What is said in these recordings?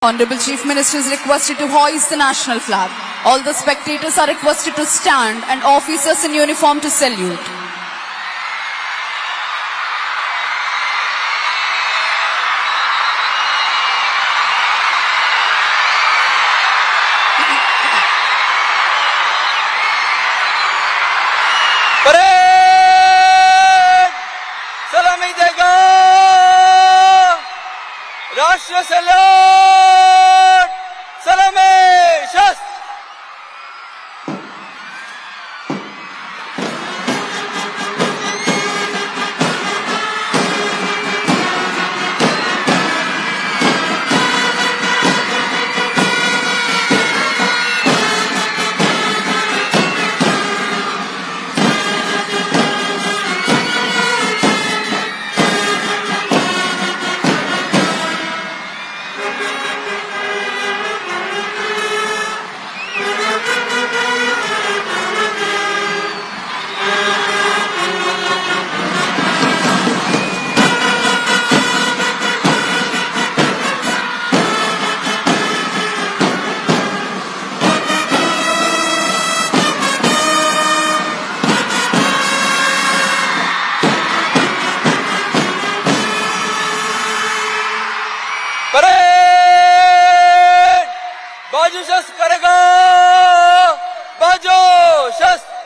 Honorable Chief Minister is requested to hoist the national flag. All the spectators are requested to stand and officers in uniform to salute. सलामी देगा राष्ट्र salute सलामी शस्त्र बाजू शस्त्र करेगा बाजू शस्त्र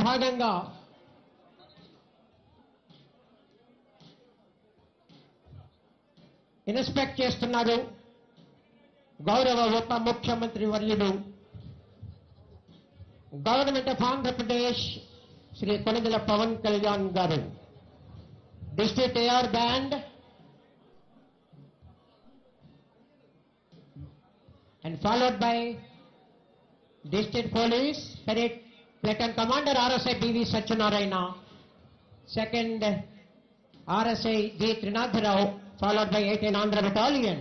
భాగంగా ఇన్స్పెక్ట్ చేస్తున్నారు గౌరవ ఉప ముఖ్యమంత్రి వర్యులు గవర్నమెంట్ ఆఫ్ ఆంధ్రప్రదేశ్ శ్రీ కొణిదెల పవన్ కళ్యాణ్ గారు. District AR band and followed by district police parade platoon commander RSI BV Satyanarayana, second RSI G Trinath Rao, followed by 18 Andhra battalion,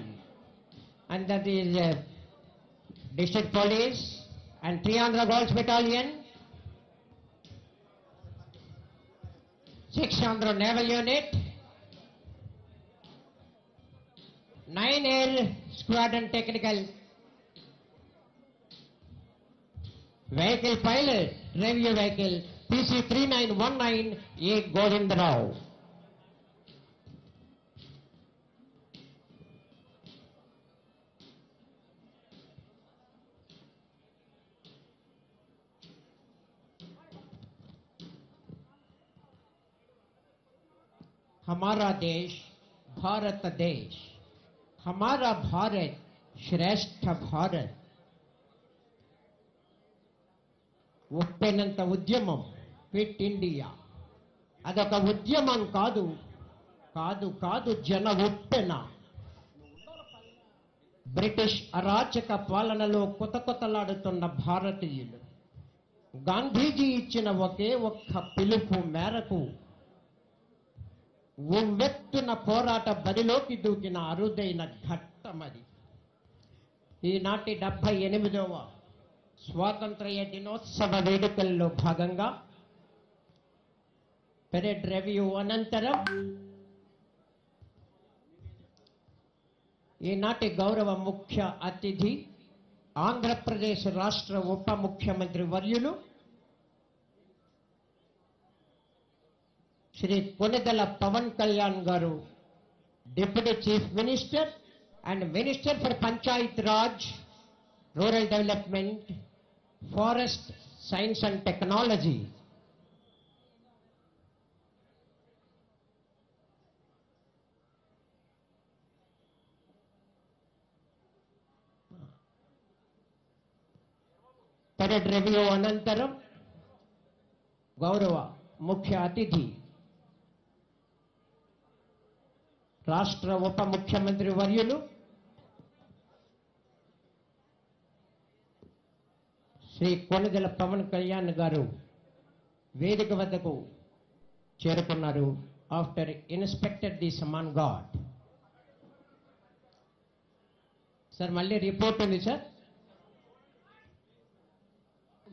and that is district police and 3 Andhra Girls battalion, 6 Andhra naval unit, 9 air squadron technical vehicle pilot review vehicle PC 3919 A Govindarao. हमारा देश भारत देश, हमारा भारत श्रेष्ठ भारत. ఉప్పెనంత ఉద్యమం fit India అదొక ఉద్యమం కాదు కాదు కాదు జన ఉప్పెన. బ్రిటిష్ అరాచక పాలనలో కొతకొతలాడుతున్న భారతీయులు గాంధీజీ ఇచ్చిన ఒకే ఒక్క పిలుపు మేరకు ఉవ్వెత్తున పోరాట బరిలోకి దూకిన అరుదైన ఘట్టమది. ఈనాటి 78వ స్వాతంత్ర్య దినోత్సవ వేడుకల్లో భాగంగా పెరేడ్ రివ్యూ అనంతరం ఈనాటి గౌరవ ముఖ్య అతిథి ఆంధ్రప్రదేశ్ రాష్ట్ర ఉప ముఖ్యమంత్రి వర్యులు శ్రీ కొణిదెల పవన్ కళ్యాణ్ గారు, deputy chief minister and minister for Panchayat Raj, rural development, forest science and technology, parade review అనంతరం గౌరవ ముఖ్య అతిథి రాష్ట్ర ఉప ముఖ్యమంత్రి వర్యులు శ్రీ కొణిదెల పవన్ కళ్యాణ్ గారు వేదిక వద్దకు చేరుకున్నారు. After inspected the Samman God. Sir మళ్ళీ రిపోర్ట్ ఉంది సార్.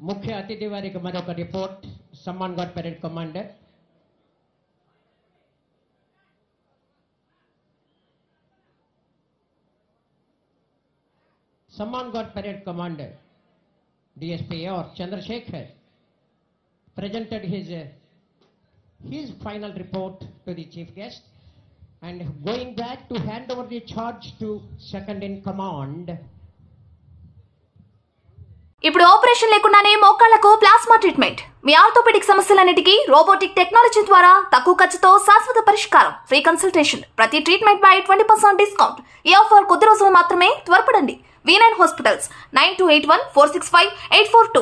ముఖ్య అతిథి వారికి మరొక report. Samman God parade commander. Samman God parade commander DSP or Chandrasekhar presented his final report to the chief guest and going back to hand over the charge to second in command. ఇప్పుడు operation లేకుండానే మోకాళ్లకు plasma treatment. మీ orthopaedic సమస్యలన్నిటికీ robotic technology ద్వారా తక్కువ ఖర్చుతో శాశ్వత పరిష్కారం. Free consultation. ప్రతి treatment పై 20% discount. ఈ ఆఫర్ కొద్ది రోజులు మాత్రమే. త్వరపడండి. V9 hospitals 9281465842.